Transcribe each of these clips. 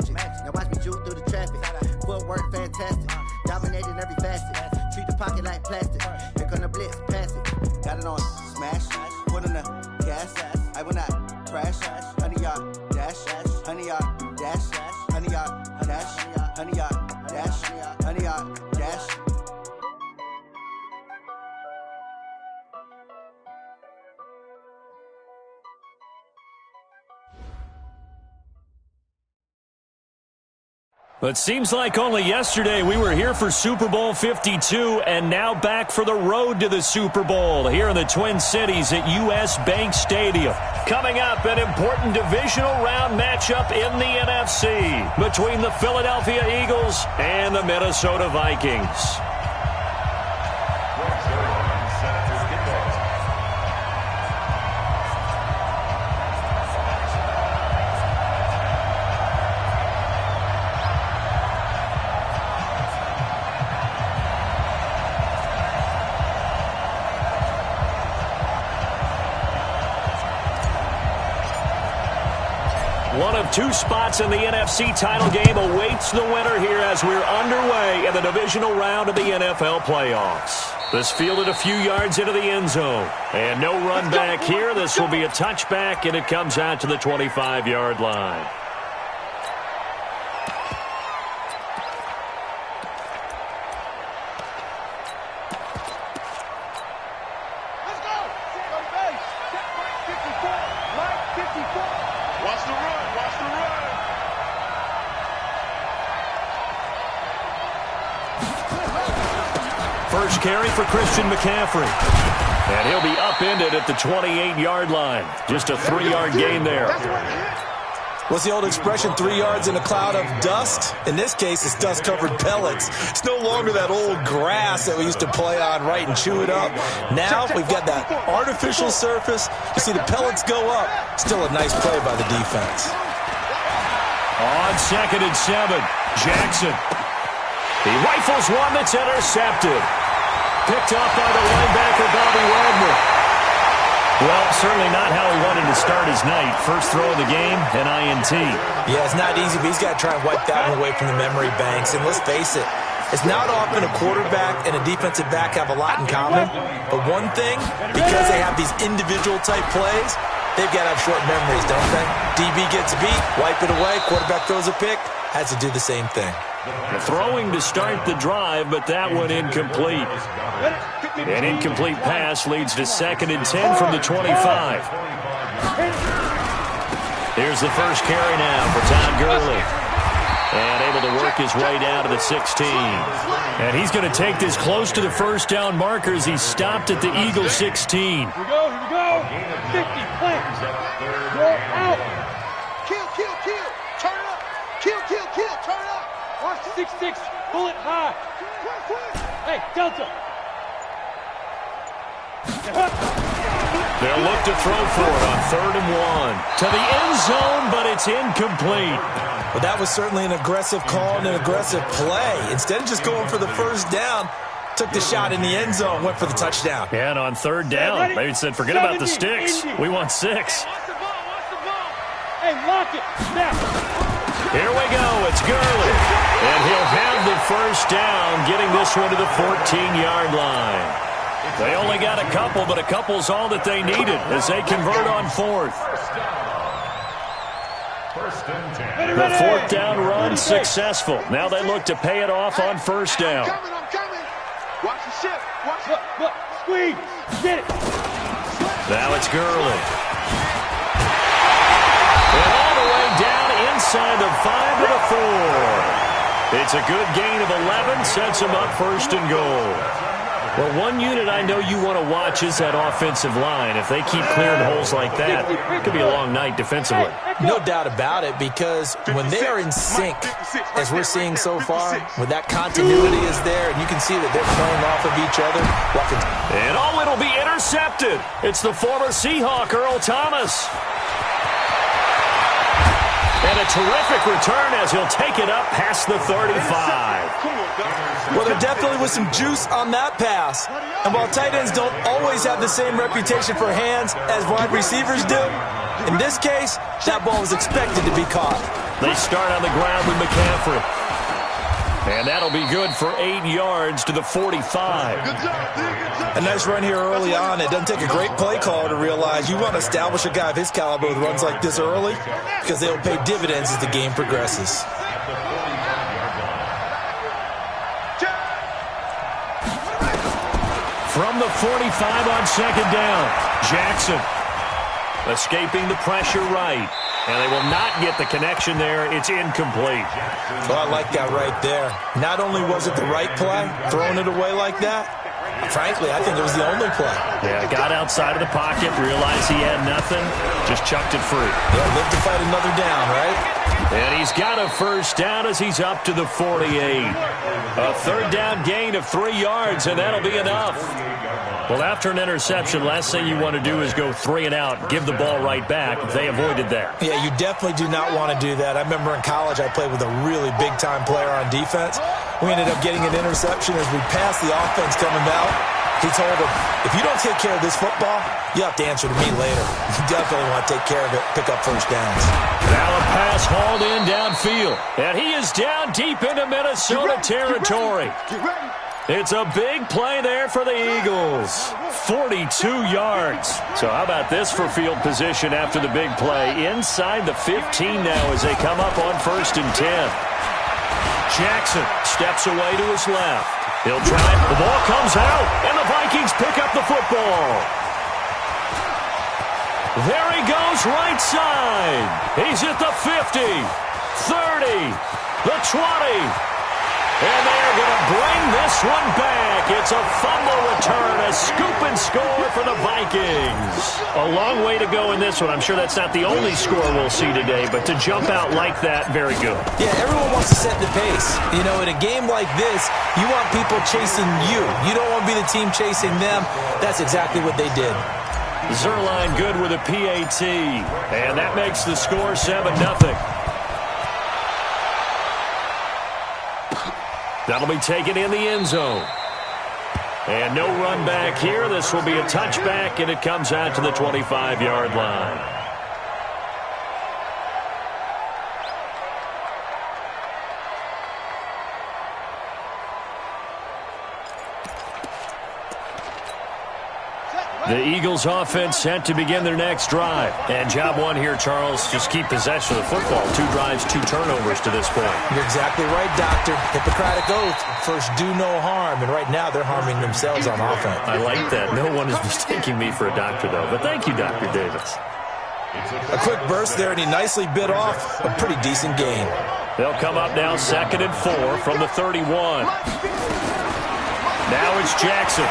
magic. Now watch me juke through the traffic. Footwork fantastic. Dominating every facet. Treat the pocket like plastic. Here come the blitz, pass it. Got it on smash. Put on the gas. I will not crash. 100-yard dash. 100-yard dash. 100-yard dash. 100-yard dash. 100-yard dash. But seems like only yesterday we were here for Super Bowl 52 and now back for the road to the Super Bowl here in the Twin Cities at US Bank Stadium. Coming up, an important divisional round matchup in the NFC between the Philadelphia Eagles and the Minnesota Vikings. One of two spots in the NFC title game awaits the winner here as we're underway in the divisional round of the NFL playoffs. This fielded a few yards into the end zone. And no run back here. This will be a touchback, and it comes out to the 25-yard line. First carry for Christian McCaffrey. And he'll be upended at the 28-yard line. Just a 3-yard gain there. What's the old expression, 3 yards in a cloud of dust? In this case, it's dust-covered pellets. It's no longer that old grass that we used to play on, right, and chew it up. Now we've got that artificial surface. You see the pellets go up. Still a nice play by the defense. On 2nd and 7, Jackson. He rifles one that's intercepted. Picked off by the linebacker, Bobby Wagner. Well, certainly not how he wanted to start his night. First throw of the game, an INT. Yeah, it's not easy, but he's got to try and wipe that one away from the memory banks. And let's face it, it's not often a quarterback and a defensive back have a lot in common. But one thing, because they have these individual-type plays, they've got to have short memories, don't they? DB gets beat, wipe it away, quarterback throws a pick, has to do the same thing. Throwing to start the drive, but that one incomplete. An incomplete pass leads to 2nd and 10 from the 25. Here's the first carry now for Todd Gurley. And able to work his way down to the 16. And he's going to take this close to the first down marker as he stopped at the Eagles 16. Here we go. 50, plant. Roll out. Kill. Turn it up. Kill. Turn it up. Watch 6-6. Bullet high. Hey, Delta. They'll look to throw for it on 3rd and 1. To the end zone, but it's incomplete. Well, that was certainly an aggressive call and an aggressive play. Instead of just going for the first down, took the shot in the end zone, went for the touchdown. And on 3rd down, they said, forget about the sticks. We want 6. Watch the ball. Hey, lock it. Snap. Here we go. It's Gurley. And he'll have the first down, getting this one to the 14-yard line. They only got a couple, but a couple's all that they needed as they convert on 4th. The 4th down run successful. Now they look to pay it off on 1st down. I'm coming. Watch the ship. Look. Squeeze. Get it. Now it's Gurley. And all the way down inside the 5 to the 4. It's a good gain of 11, sets him up 1st and goal. Well, one unit I know you want to watch is that offensive line. If they keep clearing holes like that, it could be a long night defensively. No doubt about it, because when they are in sync, as we're seeing so far, when that continuity is there, and you can see that they're playing off of each other. And it'll be intercepted. It's the former Seahawk, Earl Thomas. And a terrific return as he'll take it up past the 35. Well, there definitely was some juice on that pass. And while tight ends don't always have the same reputation for hands as wide receivers do, in this case, that ball was expected to be caught. They start on the ground with McCaffrey. And that'll be good for 8 yards to the 45. A nice run here early on. It doesn't take a great play caller to realize you want to establish a guy of his caliber with runs like this early because they'll pay dividends as the game progresses. From the 45 on second down, Jackson escaping the pressure right. And they will not get the connection there. It's incomplete. Well, I like that right there. Not only was it the right play, throwing it away like that, frankly, I think it was the only play. Yeah, got outside of the pocket, realized he had nothing, just chucked it free. Yeah, live to fight another down, right? And he's got a first down as he's up to the 48. A third down gain of 3 yards, and that'll be enough. Well, after an interception, last thing you want to do is go 3 and out, give the ball right back. They avoided that. Yeah, you definitely do not want to do that. I remember in college I played with a really big-time player on defense. We ended up getting an interception as we passed the offense coming out. He told him, if you don't take care of this football, you have to answer to me later. You definitely want to take care of it, pick up first downs. Now a pass hauled in downfield. And he is down deep into Minnesota territory. It's a big play there for the Eagles. 42 yards. So how about this for field position after the big play? Inside the 15 now as they come up on 1st and 10. Jackson steps away to his left. He'll try. The ball comes out, and the Vikings pick up the football. There he goes, right side. He's at the 50, 30, the 20. And they're going to bring this one back. It's a fumble return, a scoop and score for the Vikings. A long way to go in this one. I'm sure that's not the only score we'll see today, but to jump out like that, very good. Yeah, everyone wants to set the pace. You know, in a game like this, you want people chasing you. You don't want to be the team chasing them. That's exactly what they did. Zerline good with a PAT, and that makes the score 7-0. That'll be taken in the end zone. And no run back here. This will be a touchback, and it comes out to the 25-yard line. The Eagles offense set to begin their next drive. And job one here, Charles, just keep possession of the football. 2 drives, 2 turnovers to this point. You're exactly right, Doctor. Hippocratic oath. First, do no harm. And right now, they're harming themselves on offense. I like that. No one is mistaking me for a doctor, though. But thank you, Dr. Davis. A quick burst there, and he nicely bit off a pretty decent gain. They'll come up now 2nd and 4 from the 31. Now it's Jackson.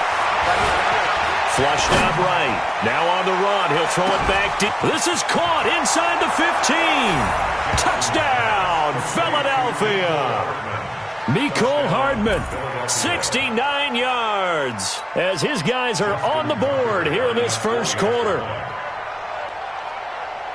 Flushed out right. Now on the run. He'll throw it back deep. This is caught inside the 15. Touchdown, Philadelphia. Mecole Hardman, 69 yards, as his guys are on the board here in this first quarter.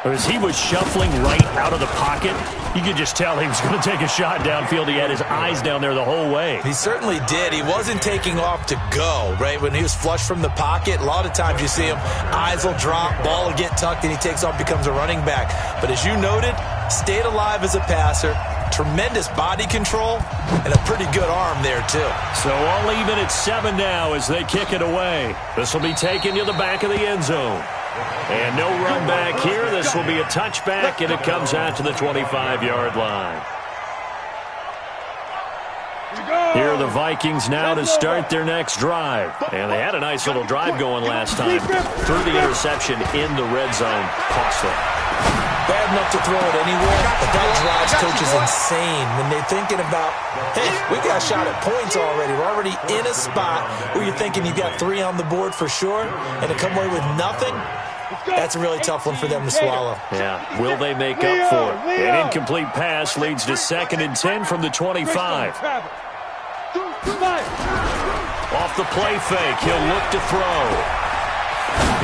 As he was shuffling right out of the pocket, you could just tell he was going to take a shot downfield. He had his eyes down there the whole way. He certainly did. He wasn't taking off to go, right? When he was flush from the pocket, a lot of times you see him, eyes will drop, ball will get tucked, and he takes off, becomes a running back. But as you noted, stayed alive as a passer, tremendous body control, and a pretty good arm there, too. So all even at 7 now as they kick it away. This will be taken to the back of the end zone. And no run back here. This will be a touchback, and it comes out to the 25-yard line. Here are the Vikings now to start their next drive. And they had a nice little drive going last time. Threw the interception in the red zone. Costly. Bad enough to throw it anywhere, but that drives coaches insane when they're thinking about, hey, we got a shot at points already. We're already in a spot where you're thinking you got 3 on the board for sure, and to come away with nothing, that's a really tough one for them to swallow. Yeah, will they make up for it? An incomplete pass leads to 2nd and 10 from the 25. Off the play fake, he'll look to throw.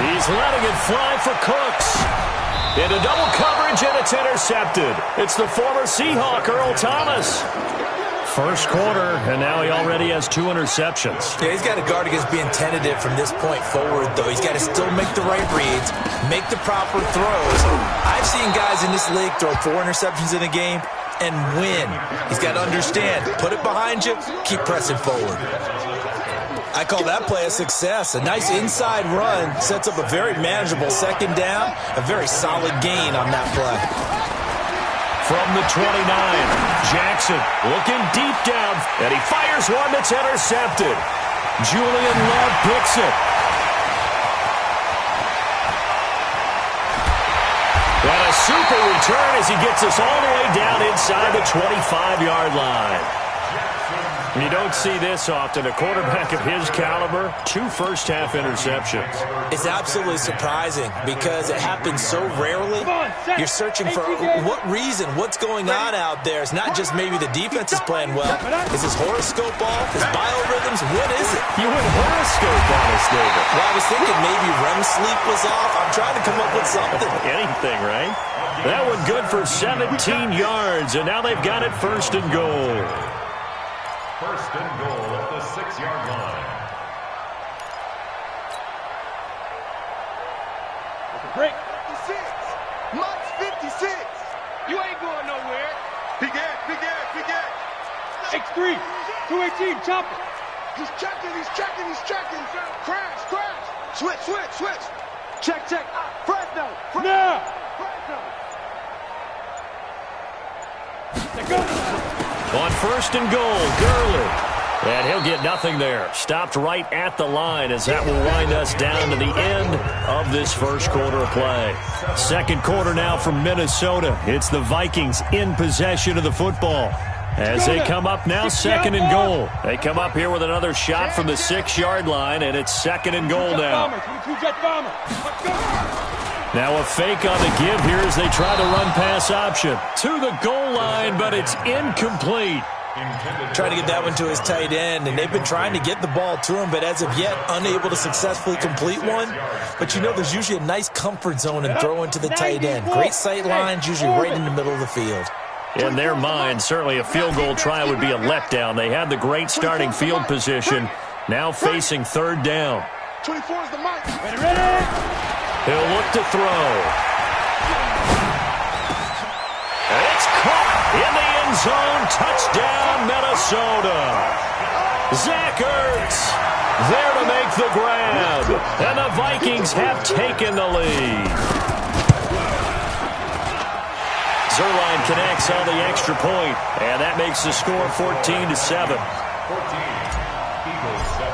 He's letting it fly for Cooks. Into double coverage. coverage, and it's intercepted. It's the former Seahawk, Earl Thomas. First quarter, and now he already has 2 interceptions. Yeah, he's got to guard against being tentative from this point forward, though. He's got to still make the right reads, make the proper throws. I've seen guys in this league throw 4 interceptions in a game and win. He's got to understand, put it behind you, keep pressing forward. I call that play a success. A nice inside run sets up a very manageable second down, a very solid gain on that play. From the 29, Jackson looking deep down, and he fires one that's intercepted. Julian Love picks it. And a super return as he gets us all the way down inside the 25-yard line. You don't see this often. A quarterback of his caliber, 2 first-half interceptions. It's absolutely surprising because it happens so rarely. You're searching for what reason, what's going on out there. It's not just maybe the defense is playing well. Is his horoscope off? His biorhythms? What is it? You went horoscope on us, David. Well, I was thinking maybe REM sleep was off. I'm trying to come up with something. Anything, right? That one good for 17 yards, and now they've got it 1st and goal. 1st and goal at the 6-yard line. Break. 56. Mike's 56. You ain't going nowhere. Big Ed. X3. 218. Chop it. He's checking. Crash. Switch. Check. Fresno. Now. Fresno. Let go. On 1st and goal, Gurley. And he'll get nothing there. Stopped right at the line as that will wind us down to the end of this first quarter of play. Second quarter now from Minnesota. It's the Vikings in possession of the football. As they come up now, 2nd and goal. They come up here with another shot from the 6-yard line, and it's 2nd and goal now. Now a fake on the give here as they try the run-pass option. To the goal line, but it's incomplete. Trying to get that one to his tight end, and they've been trying to get the ball to him, but as of yet, unable to successfully complete one. But you know there's usually a nice comfort zone in throwing to the tight end. Great sight lines, usually right in the middle of the field. In their mind, certainly a field goal try would be a letdown. They had the great starting field position, now facing 3rd down. 24 is the mic. Ready. He'll look to throw. It's caught in the end zone. Touchdown, Minnesota. Zach Ertz there to make the grab. And the Vikings have taken the lead. Zerline connects on the extra point, and that makes the score 14-7. 14. Eagles 7.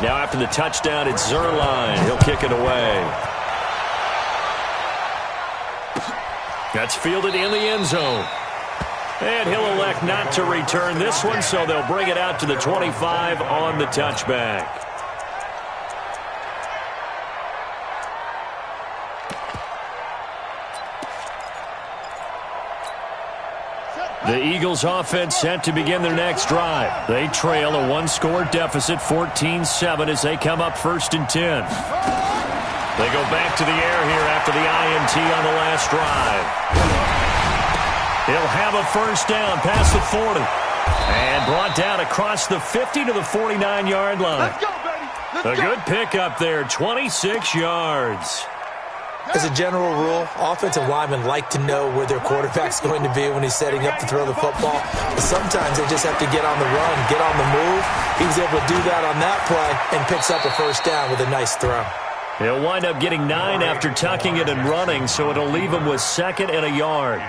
Now after the touchdown, it's Zerline. He'll kick it away. That's fielded in the end zone. And he'll elect not to return this one, so they'll bring it out to the 25 on the touchback. The Eagles offense set to begin their next drive. They trail a 1-score deficit, 14-7, as they come up 1st and 10. They go back to the air here after the INT on the last drive. He'll have a 1st down past the 40. And brought down across the 50 to the 49-yard line. Let's go, baby. A good pickup there, 26 yards. As a general rule, offensive linemen like to know where their quarterback's going to be when he's setting up to throw the football. But sometimes they just have to get on the run, get on the move. He was able to do that on that play and picks up a 1st down with a nice throw. He'll wind up getting 9 after tucking it and running, so it'll leave him with 2nd and a yard.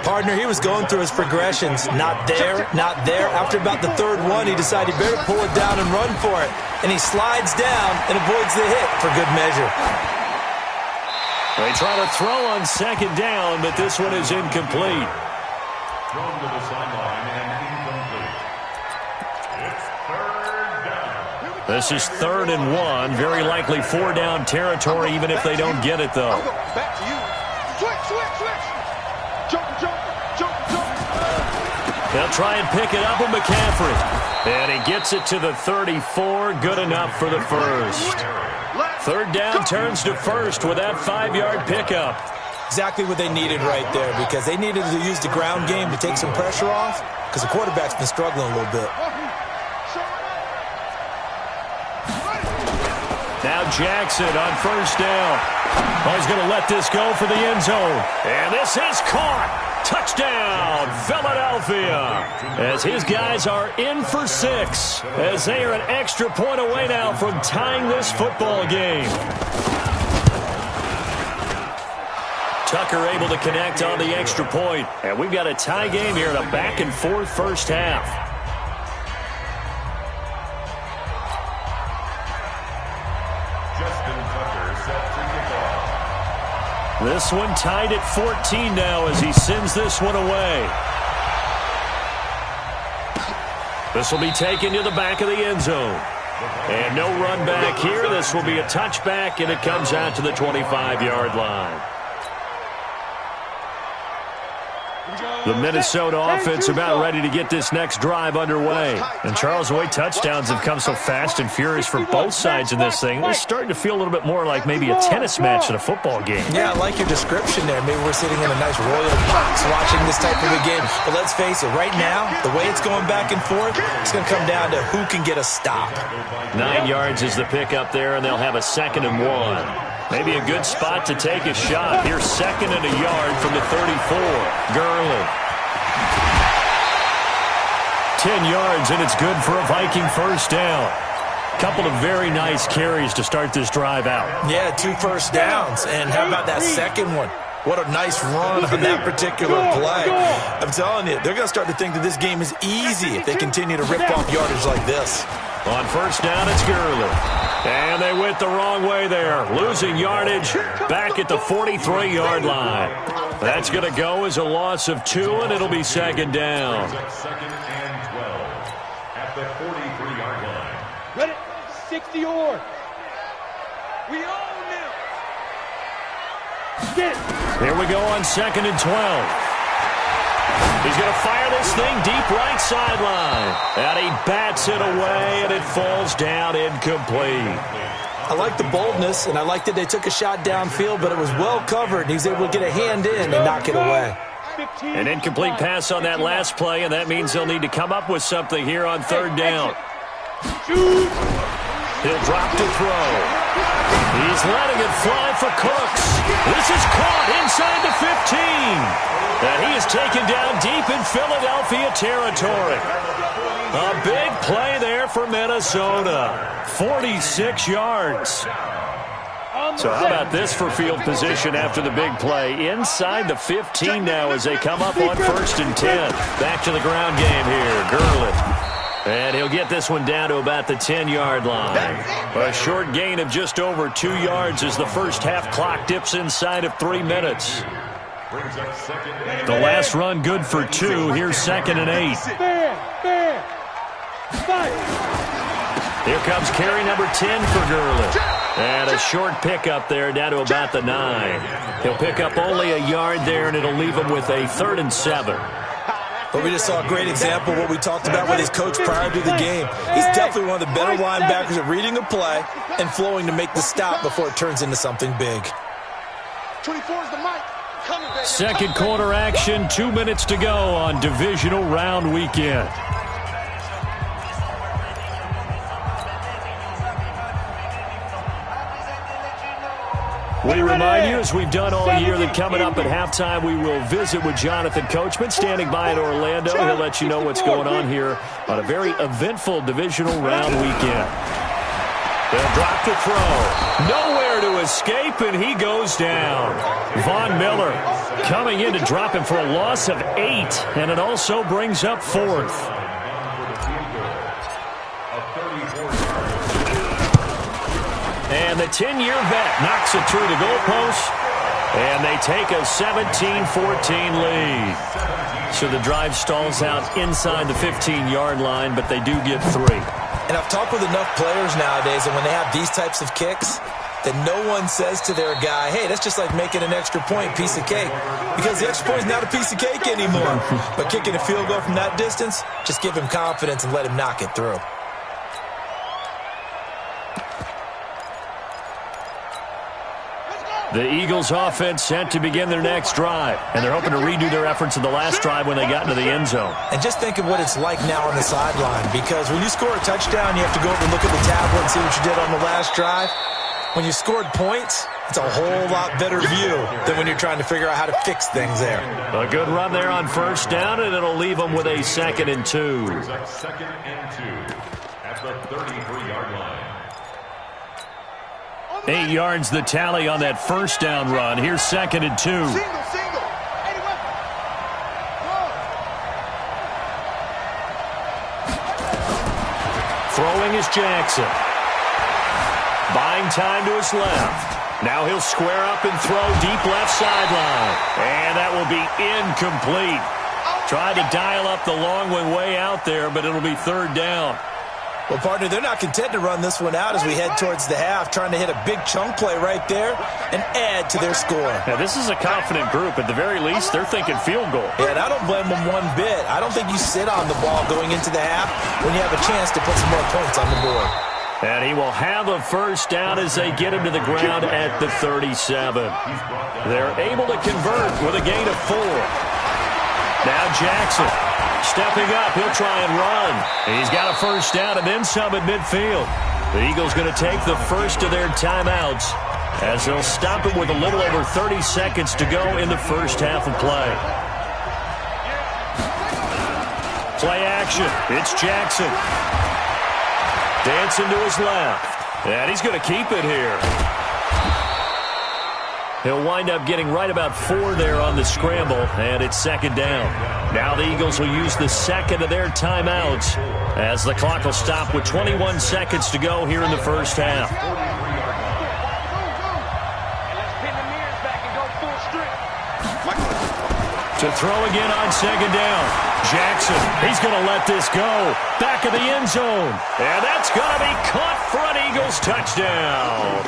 Partner, he was going through his progressions. Not there, not there. After about the 3rd one, he decided he better pull it down and run for it. And he slides down and avoids the hit for good measure. They try to throw on 2nd down, but this one is incomplete. Thrown to the sideline and incomplete. It's 3rd down. This is 3rd and 1. Very likely 4-down territory, even if they don't get it, though. Back to you. Switch. Jump. They'll try and pick it up with McCaffrey. And he gets it to the 34. Good enough for the 1st. 3rd down turns to 1st with that 5-yard pickup. Exactly what they needed right there, because they needed to use the ground game to take some pressure off, because the quarterback's been struggling a little bit. Now Jackson on first down. Oh, he's going to let this go for the end zone. And this is caught. Touchdown, Philadelphia. As his guys are in for 6. As they are an extra point away now from tying this football game. Tucker able to connect on the extra point. And we've got a tie game here in a back-and-forth first half. This one tied at 14 now as he sends this one away. This will be taken to the back of the end zone. And no run back here. This will be a touchback, and it comes out to the 25-yard line. The Minnesota offense about ready to get this next drive underway. And Charles, the way touchdowns have come so fast and furious for both sides in this thing, it's starting to feel a little bit more like maybe a tennis match than a football game. Yeah, I like your description there. Maybe we're sitting in a nice royal box watching this type of a game. But let's face it, right now, the way it's going back and forth, it's going to come down to who can get a stop. 9 yards is the pickup there, and they'll have a 2nd and 1. Maybe a good spot to take a shot. Here's 2nd and a yard from the 34. Gurley. 10 yards, and it's good for a Viking first down. Couple of very nice carries to start this drive out. Yeah, 2 first downs. And how about that second one? What a nice run on that particular play. I'm telling you, they're going to start to think that this game is easy if they continue to rip off yardage like this. On first down, it's Gurley. And they went the wrong way there. Losing yardage back at the 43-yard line. That's going to go as a loss of 2, and it'll be 2nd down. 2nd and 12 at the 43-yard line. Ready? 60 or. We own them. Get it. Here we go on 2nd and 12. He's going to fire this thing deep right sideline. And he bats it away, and it falls down incomplete. I like the boldness, and I like that they took a shot downfield, but it was well covered, and he was able to get a hand in and knock it away. An incomplete pass on that last play, and that means they'll need to come up with something here on 3rd down. He'll drop to throw. He's letting it fly for Cooks. This is caught inside the 15. And he is taken down deep in Philadelphia territory. A big play there for Minnesota. 46 yards. So how about this for field position after the big play? Inside the 15 now as they come up on 1st and 10. Back to the ground game here. Gurley. And he'll get this one down to about the 10-yard line. A short gain of just over 2 yards as the first half clock dips inside of 3 minutes. The last run good for 2. Here's 2nd and 8. Here comes carry number 10 for Gurley. And a short pickup there down to about the 9. He'll pick up only a yard there, and it'll leave him with a 3rd and 7. But we just saw a great example of what we talked about with his coach prior to the game. He's definitely one of the better linebackers at reading a play and flowing to make the stop before it turns into something big. 24 is the mic. Second quarter action, 2 minutes to go on divisional round weekend. We remind you, as we've done all year, that coming up at halftime, we will visit with Jonathan Coachman, standing by in Orlando. He'll let you know what's going on here on a very eventful divisional round weekend. They'll drop the throw. Nowhere to escape, and he goes down. Von Miller coming in to drop him for a loss of 8, and it also brings up 4th. And the 10-year vet knocks it through the goalpost, and they take a 17-14 lead. So the drive stalls out inside the 15-yard line, but they do get 3. And I've talked with enough players nowadays that when they have these types of kicks, that no one says to their guy, hey, that's just like making an extra point, piece of cake. Because the extra point is not a piece of cake anymore. But kicking a field goal from that distance, just give him confidence and let him knock it through. The Eagles offense set to begin their next drive, and they're hoping to redo their efforts in the last drive when they got into the end zone. And just think of what it's like now on the sideline, because when you score a touchdown, you have to go over and look at the tablet and see what you did on the last drive. When you scored points, it's a whole lot better view than when you're trying to figure out how to fix things there. A good run there on first down, and it'll leave them with a 2nd and 2. Second and 2 at the 33-yard line. 8 yards the tally on that first down run. Here's 2nd and 2. Single. Throwing is Jackson. Buying time to his left. Now he'll square up and throw deep left sideline. And that will be incomplete. Tried to dial up the long one way out there, but it'll be 3rd down. Well, partner, they're not content to run this one out as we head towards the half, trying to hit a big chunk play right there and add to their score. Now, this is a confident group. At the very least, they're thinking field goal. Yeah, and I don't blame them one bit. I don't think you sit on the ball going into the half when you have a chance to put some more points on the board. And he will have a first down as they get him to the ground at the 37. They're able to convert with a gain of 4. Now Jackson stepping up. He'll try and run. He's got a first down and then some at midfield. The Eagles going to take the first of their timeouts as they'll stop him with a little over 30 seconds to go in the first half of play. Play action. It's Jackson. Dancing to his left. And he's going to keep it here. He'll wind up getting right about 4 there on the scramble, and it's 2nd down. Now the Eagles will use the 2nd of their timeouts as the clock will stop with 21 seconds to go here in the first half. To throw again on 2nd down. Jackson, he's going to let this go. Back of the end zone. And that's going to be caught for an Eagles touchdown.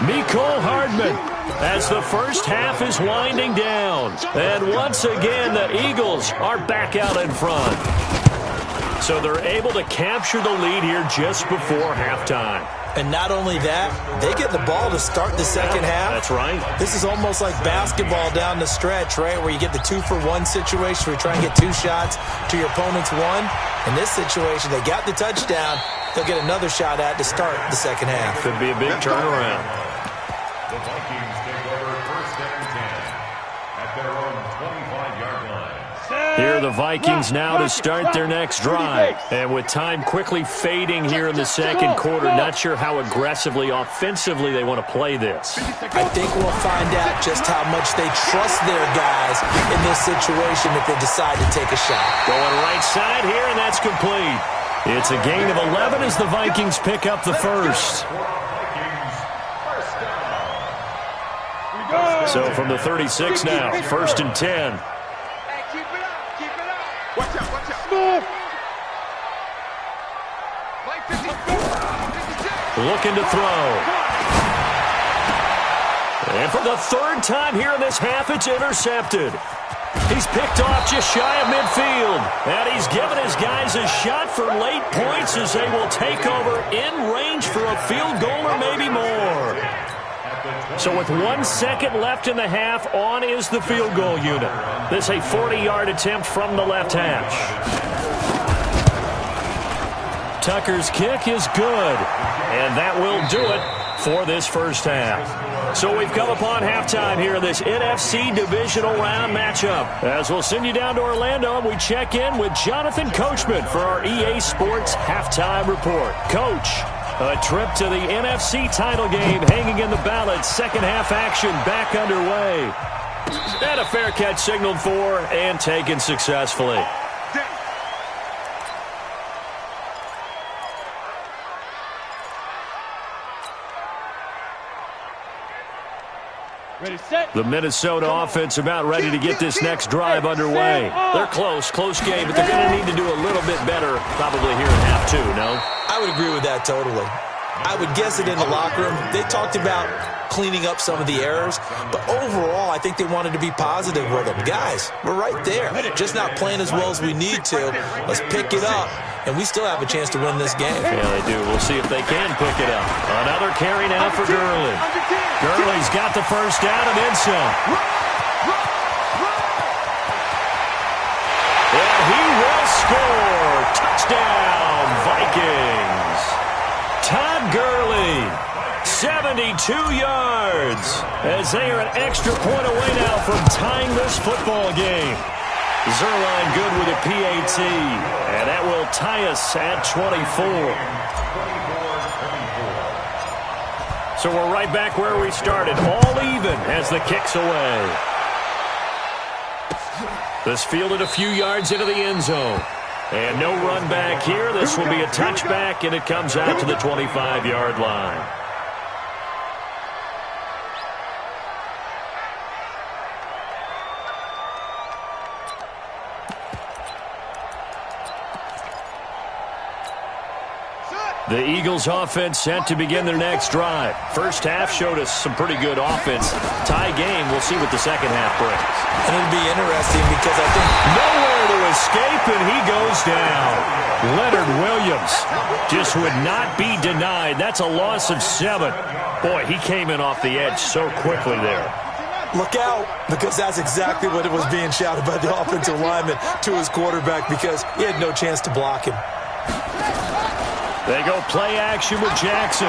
Mecole Hardman as the first half is winding down. And once again, the Eagles are back out in front. So they're able to capture the lead here just before halftime. And not only that, they get the ball to start the second half. That's right. This is almost like basketball down the stretch, right, where you get the 2-for-1 situation where you try and get 2 shots to your opponent's 1. In this situation, they got the touchdown. They'll get another shot at to start the second half. Could be a big turnaround. The Vikings take over 1st and 10 at their own 25-yard line. Here are the Vikings now to start their next drive. And with time quickly fading here in the second quarter, not sure how aggressively, offensively they want to play this. I think we'll find out just how much they trust their guys in this situation if they decide to take a shot. Going right side here, and that's complete. It's a gain of 11 as the Vikings pick up the first. So from the 36 now, 1st and 10. Watch out. Looking to throw. And for the 3rd time here in this half, it's intercepted. He's picked off just shy of midfield. And he's given his guys a shot for late points as they will take over in range for a field goal or maybe more. So with 1 second left in the half, on is the field goal unit. This a 40-yard attempt from the left hash. Tucker's kick is good, and that will do it for this first half. So we've come upon halftime here in this NFC divisional round matchup. As we'll send you down to Orlando, and we check in with Jonathan Coachman for our EA Sports halftime report. Coach, a trip to the NFC title game hanging in the balance. Second half action back underway. And a fair catch signaled for and taken successfully. Ready, set. The Minnesota offense about ready to get this next drive underway. They're close game, but they're going to need to do a little bit better probably here in half 2, no? I would agree with that totally. I would guess it in the locker room. They talked about cleaning up some of the errors, but overall, I think they wanted to be positive with them. Guys, we're right there. Just not playing as well as we need to. Let's pick it up, and we still have a chance to win this game. Yeah, they do. We'll see if they can pick it up. Another carry now for Gurley. Gurley's got the first down and then some. And he will score. Touchdown, Vikings. Todd Gurley, 72 yards, as they are an extra point away now from tying this football game. Zerline good with a PAT, and that will tie us at 24. So we're right back where we started, all even as the kick's away. This fielded a few yards into the end zone. And no run back here. This will be a touchback, and it comes out to the 25-yard line. The Eagles offense set to begin their next drive. First half showed us some pretty good offense. Tie game, we'll see what the second half brings. And it'll be interesting because I think nowhere to escape, and he goes down. Leonard Williams just would not be denied. That's a loss of 7. Boy, he came in off the edge so quickly there. Look out, because that's exactly what it was being shouted by the offensive lineman to his quarterback, because he had no chance to block him. They go play action with Jackson.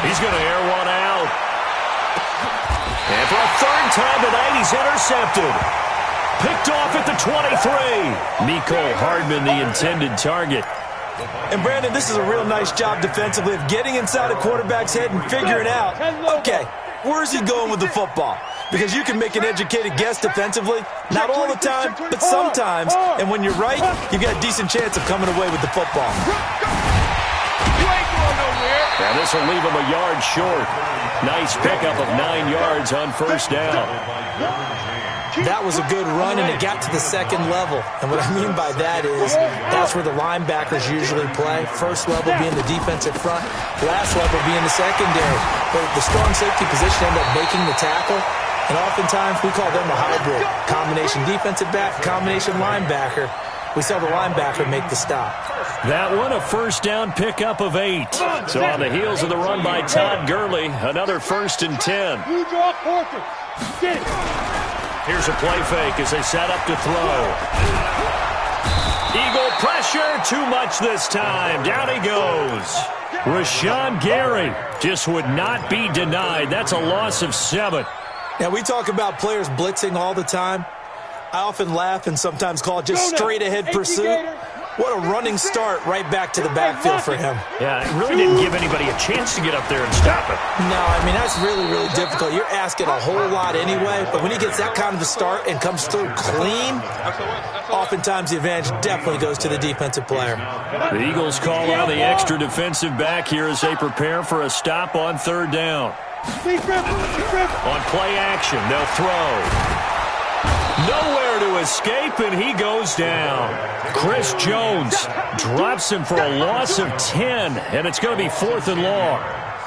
He's going to air one out. And for a third time tonight, he's intercepted. Picked off at the 23. Mecole Hardman, the intended target. And, Brandon, this is a real nice job defensively of getting inside a quarterback's head and figuring out, okay, where's he going with the football? Because you can make an educated guess defensively. Not all the time, but sometimes. And when you're right, you've got a decent chance of coming away with the football. And this will leave him a yard short. Nice pickup of 9 yards on first down. That was a good run, and it got to the second level. And what I mean by that is that's where the linebackers usually play. First level being the defensive front, last level being the secondary. But the strong safety position ended up making the tackle. And oftentimes we call them a hybrid. Combination defensive back, combination linebacker. We saw the linebacker make the stop. That one a first down pickup of 8. So on the heels of the run by Todd Gurley, another 1st and 10. Here's a play fake as they set up to throw. Eagle pressure, too much this time. Down he goes. Rashawn Gary just would not be denied. That's a loss of 7. Now, we talk about players blitzing all the time. I often laugh and sometimes call it just straight-ahead pursuit. What a running start right back to the backfield for him. Yeah, it really didn't give anybody a chance to get up there and stop it. No, I mean, that's really, really difficult. You're asking a whole lot anyway, but when he gets that kind of a start and comes through clean, oftentimes the advantage definitely goes to the defensive player. The Eagles call on the extra defensive back here as they prepare for a stop on third down. On play action, they'll throw. Nowhere to escape, and he goes down. Chris Jones drops him for a loss of 10, and it's going to be 4th and long.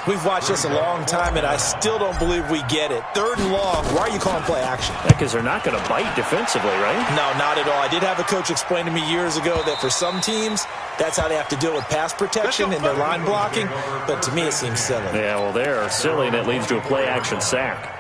We've watched this a long time, and I still don't believe we get it. 3rd and long, why are you calling play action? Because they're not going to bite defensively, right? No, not at all. I did have a coach explain to me years ago that for some teams, that's how they have to deal with pass protection and their line blocking, but to me it seems silly. Yeah, well, they're silly, and it leads to a play action sack.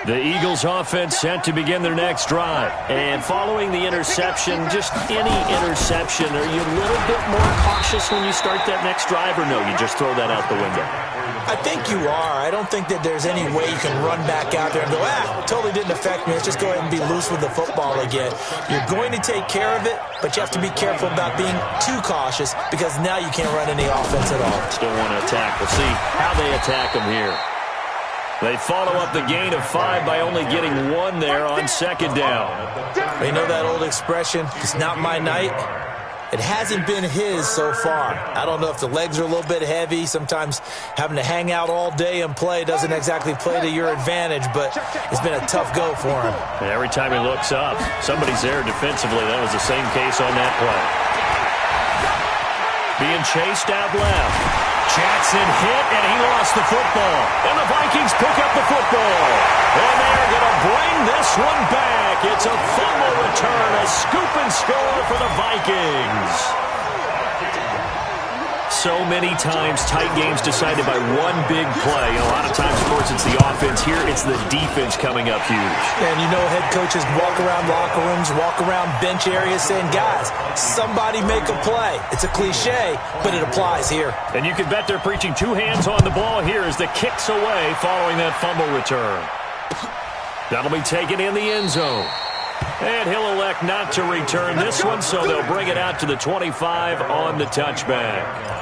The Eagles offense set to begin their next drive. And following the interception, just any interception, are you a little bit more cautious when you start that next drive, or no, you just throw that out the window? I think you are. I don't think that there's any way you can run back out there and go, totally didn't affect me. Let's just go ahead and be loose with the football again. You're going to take care of it, but you have to be careful about being too cautious because now you can't run any offense at all. Still want to attack. We'll see how they attack them here. They follow up the gain of 5 by only getting 1 there on second down. You know that old expression, it's not my night. It hasn't been his so far. I don't know if the legs are a little bit heavy. Sometimes having to hang out all day and play doesn't exactly play to your advantage, but it's been a tough go for him. And every time he looks up, somebody's there defensively. That was the same case on that play. Being chased out left. Jackson hit, and he lost the football. And the Vikings pick up the football. And they're going to bring this one back. It's a fumble return, a scoop and score for the Vikings. So many times, tight games decided by one big play. A lot of times, of course, it's the offense. Here, it's the defense coming up huge. And you know head coaches walk around locker rooms, walk around bench areas saying, guys, somebody make a play. It's a cliche, but it applies here. And you can bet they're preaching two hands on the ball here as the kick's away following that fumble return. That'll be taken in the end zone. And he'll elect not to return this one, so they'll bring it out to the 25 on the touchback.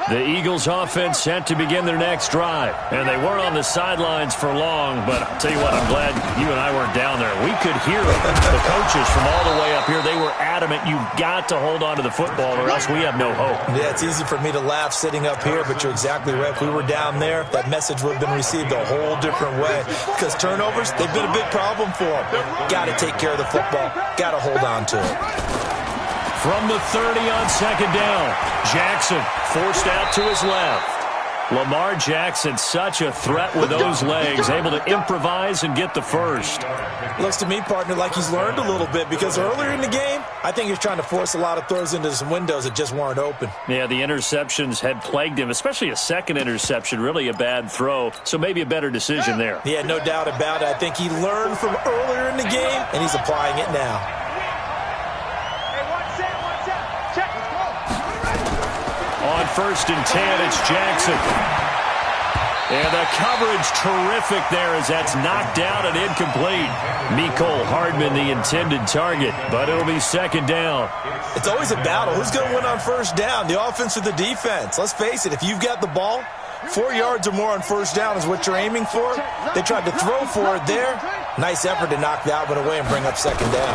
The Eagles offense set to begin their next drive. And they weren't on the sidelines for long, but I'll tell you what, I'm glad you and I weren't down there. We could hear the coaches from all the way up here. They were adamant, you've got to hold on to the football or else we have no hope. Yeah, it's easy for me to laugh sitting up here, but you're exactly right. If we were down there, that message would have been received a whole different way. Because turnovers, they've been a big problem for them. Got to take care of the football. Got to hold on to it. From the 30 on second down, Jackson forced out to his left. Lamar Jackson, such a threat with those legs, able to improvise and get the first. Looks to me, partner, like he's learned a little bit because earlier in the game, I think he was trying to force a lot of throws into some windows that just weren't open. Yeah, the interceptions had plagued him, especially a second interception, really a bad throw, so maybe a better decision there. Yeah, no doubt about it. I think he learned from earlier in the game, and he's applying it now. On 1st and 10, it's Jackson. And the coverage terrific there as that's knocked out and incomplete. Mecole Hardman, the intended target, but it'll be second down. It's always a battle. Who's going to win on first down, the offense or the defense? Let's face it, if you've got the ball, 4 yards or more on first down is what you're aiming for. They tried to throw for it there. Nice effort to knock that one away and bring up second down.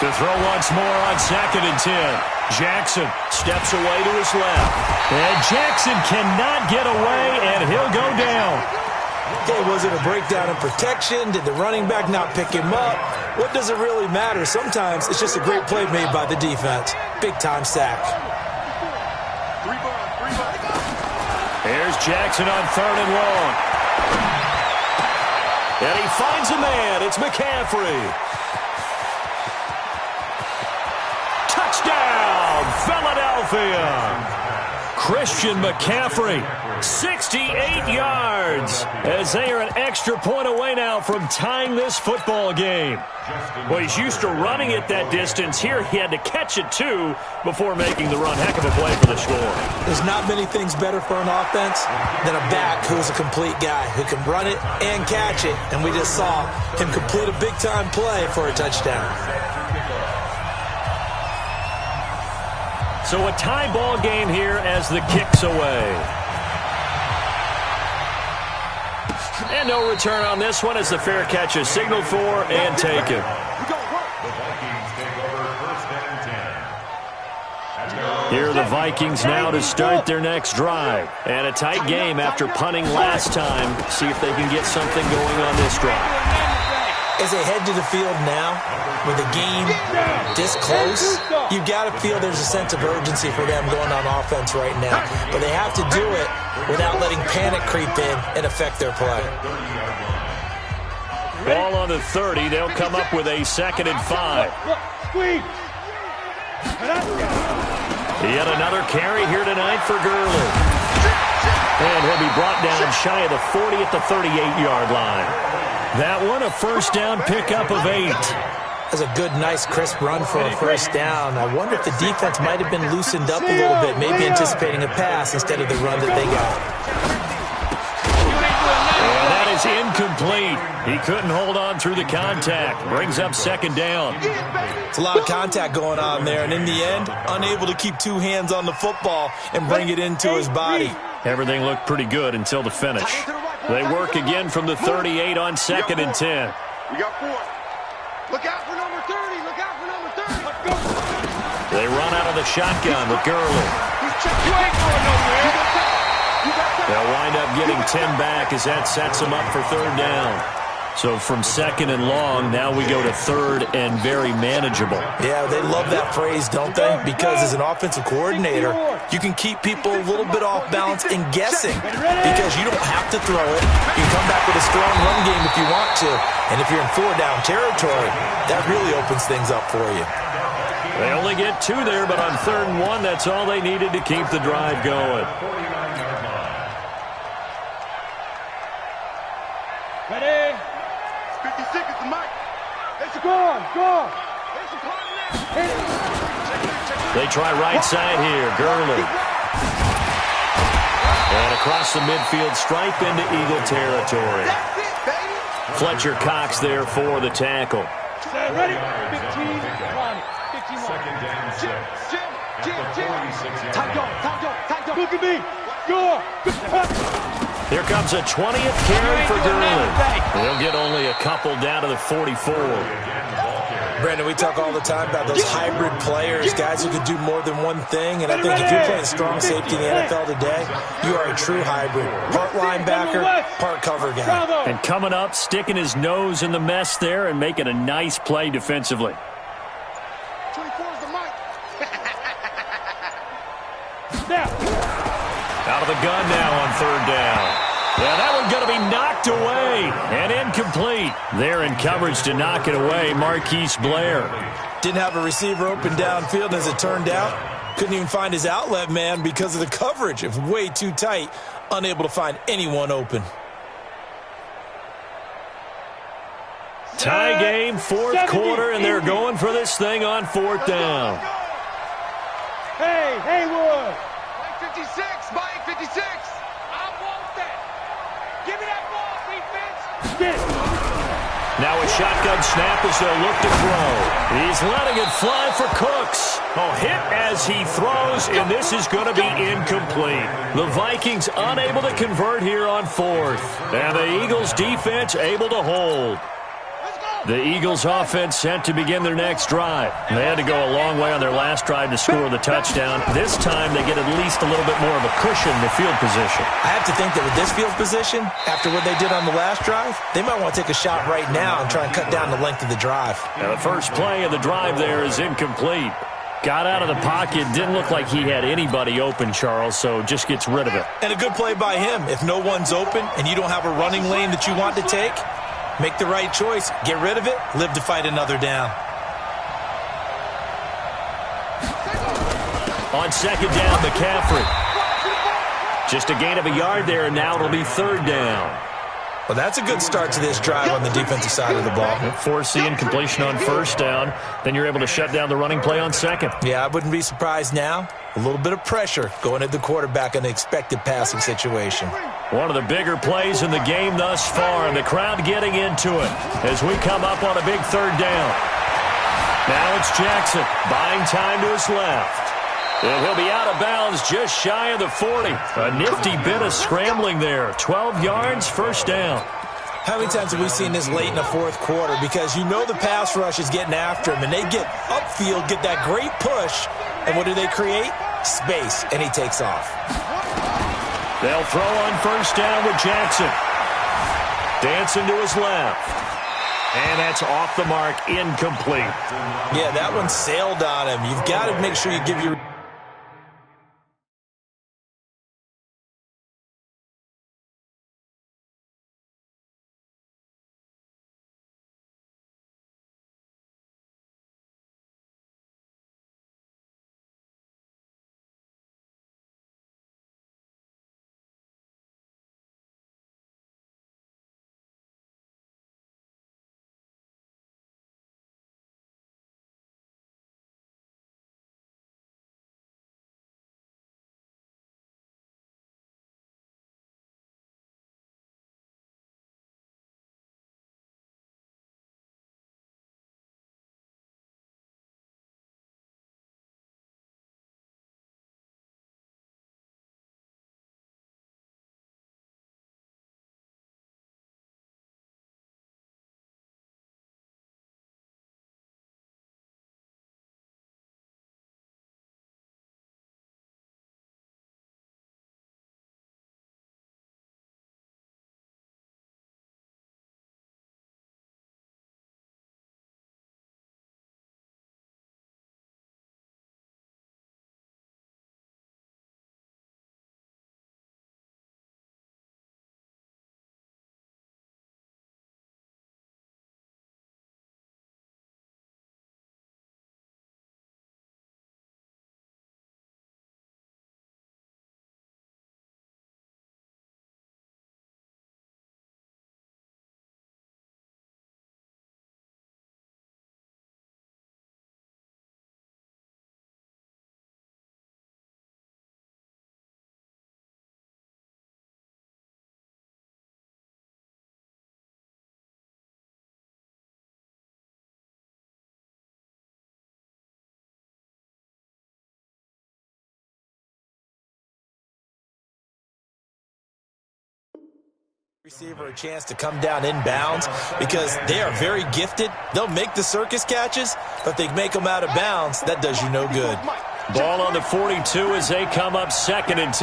To throw once more on 2nd and 10. Jackson steps away to his left. And Jackson cannot get away, and he'll go down. Okay, was it a breakdown in protection? Did the running back not pick him up? What does it really matter? Sometimes it's just a great play made by the defense. Big-time sack. Here's Jackson on 3rd and long. And he finds a man. It's McCaffrey. Touchdown, Philadelphia. Christian McCaffrey, 68 yards, as they are an extra point away now from tying this football game. Well, he's used to running it that distance. Here he had to catch it, too, before making the run. Heck of a play for the score. There's not many things better for an offense than a back who's a complete guy, who can run it and catch it. And we just saw him complete a big-time play for a touchdown. So a tie ball game here as the kick's away. And no return on this one as the fair catch is signaled for and taken. Here are the Vikings now to start their next drive. And a tight game after punting last time. See if they can get something going on this drive. As they head to the field now, with the game this close, you've got to feel there's a sense of urgency for them going on offense right now. But they have to do it without letting panic creep in and affect their play. Ball on the 30. They'll come up with a 2nd and 5. Yet another carry here tonight for Gurley. And he'll be brought down shy of the 40 at the 38-yard line. That one, a first down pickup of 8. That's a good, nice, crisp run for a first down. I wonder if the defense might have been loosened up a little bit, maybe anticipating a pass instead of the run that they got. And that is incomplete. He couldn't hold on through the contact. Brings up 2nd down. It's a lot of contact going on there, and in the end, unable to keep two hands on the football and bring it into his body. Everything looked pretty good until the finish. They work again from the 38 on 2nd and 10. We got 4. Look out for number 30. Look out for number 30. Let's go. They run out of the shotgun with Gurley. You ain't going nowhere. They'll wind up getting 10 back as that sets them up for 3rd down. So from 2nd and long, now we go to 3rd and very manageable. Yeah, they love that phrase, don't they? Because as an offensive coordinator, you can keep people a little bit off balance and guessing because you don't have to throw it. You can come back with a strong run game if you want to. And if you're in 4-down territory, that really opens things up for you. They only get 2 there, but on 3rd and 1, that's all they needed to keep the drive going. Ready? 56 is the mic. Go on. They try right side here. Gurley. And across the midfield stripe into Eagle territory. That's it, baby. Fletcher Cox there for the tackle. Ready? 15, 15, 2nd down 6. Time go. Look at me. Go. Here comes a 20th carry for Gurley. They'll get only a couple down to the 44. Brandon, we talk all the time about those hybrid players, guys who could do more than one thing. And I think if you're playing strong safety in the NFL today, you are a true hybrid. Part linebacker, part cover guy. And coming up, sticking his nose in the mess there and making a nice play defensively. 24 is the mic. Out of the gun now on 3rd down. Yeah, that one's going to be knocked away and incomplete. There in coverage to knock it away, Marquise Blair. Didn't have a receiver open downfield, and as it turned out, couldn't even find his outlet man because of the coverage. It was way too tight, unable to find anyone open. Tie game, 4th quarter, and they're going for this thing on 4th down. Hey, Haywood. Mike 56. Mike 56. I want that. Give me that ball, defense. Get it. Now a shotgun snap as they'll look to throw. He's letting it fly for Cooks. Hit as he throws, and this is going to be incomplete. The Vikings unable to convert here on 4th. And the Eagles defense able to hold. The Eagles offense set to begin their next drive. They had to go a long way on their last drive to score the touchdown. This time they get at least a little bit more of a cushion in the field position. I have to think that with this field position, after what they did on the last drive, they might want to take a shot right now and try and cut down the length of the drive. Now the first play of the drive there is incomplete. Got out of the pocket, didn't look like he had anybody open, Charles, so just gets rid of it. And a good play by him. If no one's open and you don't have a running lane that you want to take, make the right choice. Get rid of it. Live to fight another down. On 2nd down, McCaffrey. Just a gain of a yard there, and now it'll be 3rd down. Well, that's a good start to this drive on the defensive side of the ball. Force the incompletion on 1st down. Then you're able to shut down the running play on 2nd. Yeah, I wouldn't be surprised now. A little bit of pressure going at the quarterback in an expected passing situation. One of the bigger plays in the game thus far, and the crowd getting into it as we come up on a big 3rd down. Now it's Jackson buying time to his left. And he'll be out of bounds just shy of the 40. A nifty bit of scrambling there. 12 yards, 1st down. How many times have we seen this late in the 4th quarter? Because you know the pass rush is getting after him, and they get upfield, get that great push, and what do they create? Space, and he takes off. They'll throw on 1st down with Jackson. Dancing to his left. And that's off the mark, incomplete. Yeah, that one sailed on him. You've got to make sure you give your Receiver a chance to come down inbounds because they are very gifted. They'll make the circus catches, but if they make them out of bounds, that does you no good. Ball on the 42 as they come up 2nd and 10. 6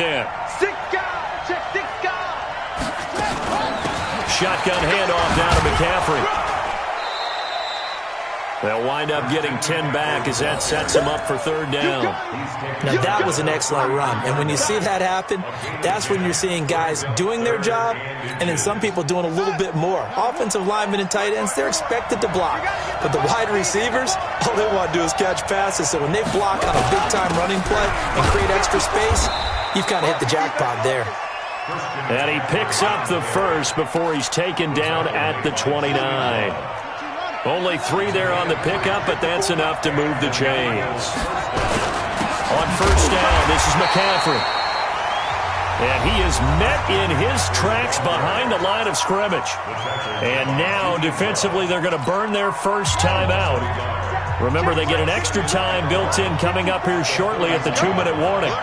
guys, check 6 guys. Shotgun handoff down to McCaffrey. They'll wind up getting 10 back as that sets them up for 3rd down. Now, that was an excellent run. And when you see that happen, that's when you're seeing guys doing their job and then some people doing a little bit more. Offensive linemen and tight ends, they're expected to block. But the wide receivers, all they want to do is catch passes. So when they block on a big-time running play and create extra space, you've kind of hit the jackpot there. And he picks up the first before he's taken down at the 29. Only 3 there on the pickup, but that's enough to move the chains. On 1st down, this is McCaffrey. And he is met in his tracks behind the line of scrimmage. And now, defensively, they're going to burn their first timeout. Remember, they get an extra time built in coming up here shortly at the 2-minute warning.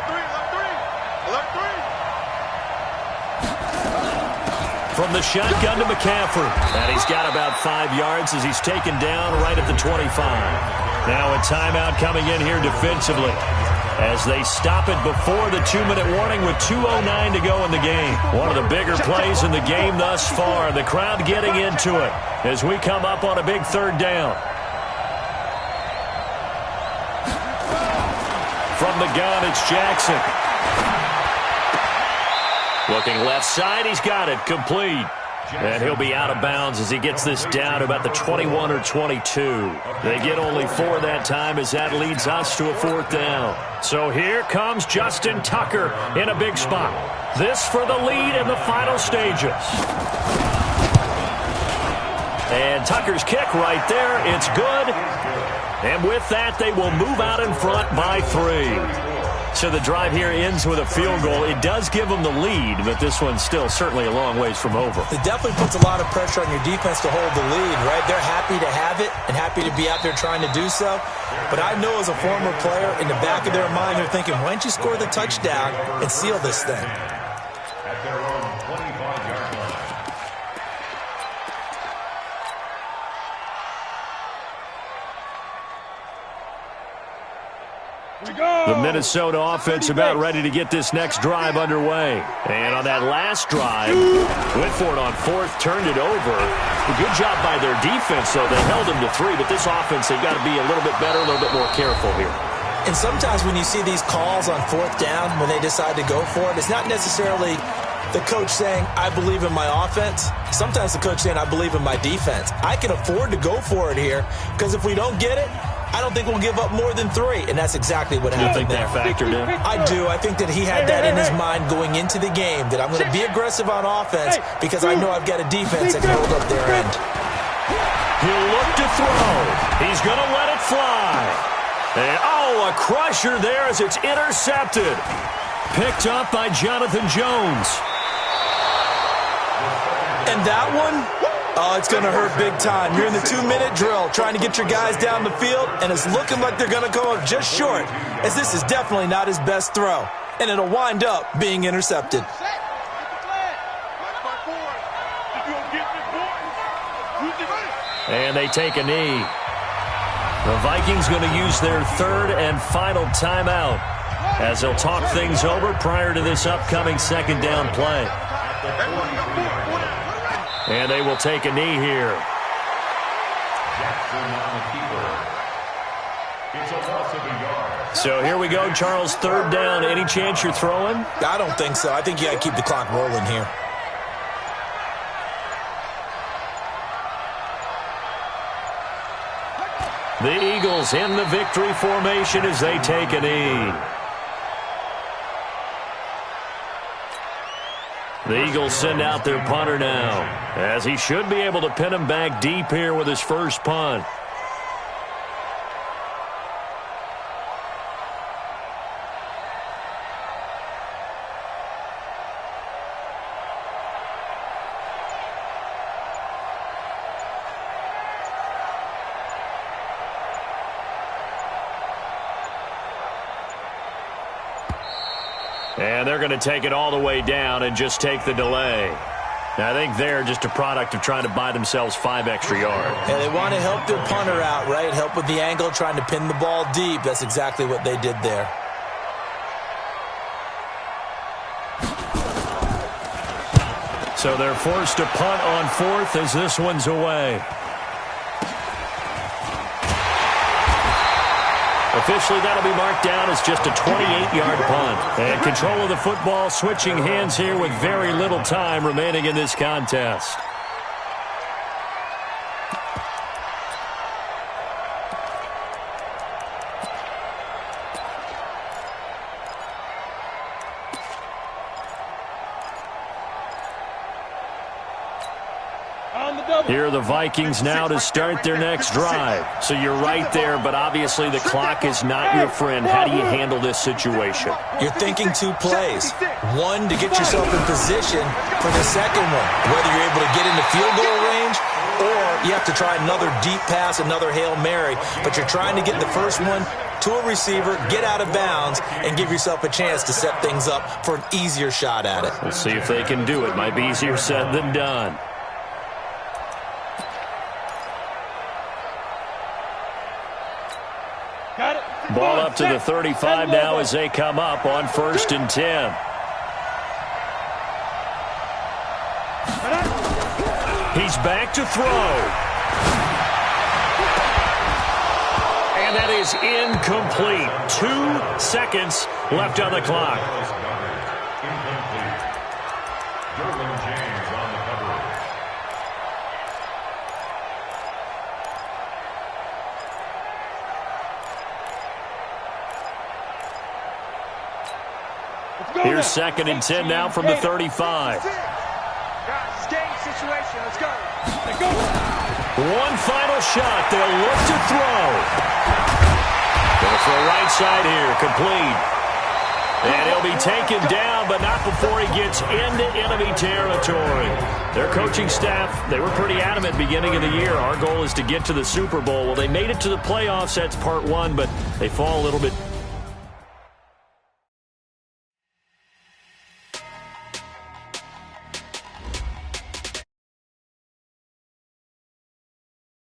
From the shotgun to McCaffrey. And he's got about 5 yards as he's taken down right at the 25. Now a timeout coming in here defensively as they stop it before the 2-minute warning with 2:09 to go in the game. One of the bigger plays in the game thus far. The crowd getting into it as we come up on a big 3rd down. From the gun, it's Jackson. Looking left side, he's got it, complete. And he'll be out of bounds as he gets this down to about the 21 or 22. They get only 4 that time as that leads us to a 4th down. So here comes Justin Tucker in a big spot. This for the lead in the final stages. And Tucker's kick right there, it's good. And with that, they will move out in front by 3. So the drive here ends with a field goal. It does give them the lead, but this one's still certainly a long ways from over. It definitely puts a lot of pressure on your defense to hold the lead, right? They're happy to have it and happy to be out there trying to do so. But I know as a former player, in the back of their mind, they're thinking, why don't you score the touchdown and seal this thing? At their own 25-yard line. The Minnesota offense about ready to get this next drive underway. And on that last drive, went for it on 4th, turned it over. A good job by their defense, though. They held them to 3, but this offense, they've got to be a little bit better, a little bit more careful here. And sometimes when you see these calls on 4th down, when they decide to go for it, it's not necessarily the coach saying, I believe in my offense. Sometimes the coach saying, I believe in my defense. I can afford to go for it here because if we don't get it, I don't think we'll give up more than 3, and that's exactly what happened there. You think that factored in? I do. I think that he had that in his mind going into the game, that I'm going to be aggressive on offense because I know I've got a defense that can hold up their end. He'll look to throw. He's going to let it fly. And, a crusher there as it's intercepted. Picked up by Jonathan Jones. And that one? Oh, it's going to hurt big time. You're in the 2-minute drill trying to get your guys down the field, and it's looking like they're going to go up just short, as this is definitely not his best throw, and it'll wind up being intercepted. And they take a knee. The Vikings going to use their 3rd and final timeout as they'll talk things over prior to this upcoming 2nd down play. And they will take a knee here. Jackson on the keeper. It's a loss of a yard. So here we go, Charles, 3rd down. Any chance you're throwing? I don't think so. I think you got to keep the clock rolling here. The Eagles in the victory formation as they take a knee. The Eagles send out their punter now, as he should be able to pin him back deep here with his first punt. And they're going to take it all the way down and just take the delay. I think they're just a product of trying to buy themselves 5 extra yards. Yeah, they want to help their punter out, right? Help with the angle, trying to pin the ball deep. That's exactly what they did there. So they're forced to punt on 4th as this one's away. Officially, that'll be marked down as just a 28-yard punt. And control of the football switching hands here with very little time remaining in this contest. Here are the Vikings now to start their next drive. So you're right there, but obviously the clock is not your friend. How do you handle this situation? You're thinking 2 plays. One, to get yourself in position for the second one, whether you're able to get into field goal range or you have to try another deep pass, another Hail Mary. But you're trying to get the first one to a receiver, get out of bounds, and give yourself a chance to set things up for an easier shot at it. We'll see if they can do it. Might be easier said than done. Ball up to the 35 now as they come up on 1st and 10. He's back to throw. And that is incomplete. 2 seconds left on the clock. Here's 2nd and 10 now from the 35. Guys, game situation. Let's go. One final shot. They'll look to throw. Goes for the right side here. Complete. And he'll be taken down, but not before he gets into enemy territory. Their coaching staff, they were pretty adamant beginning of the year. Our goal is to get to the Super Bowl. Well, they made it to the playoffs. That's part 1, but they fall a little bit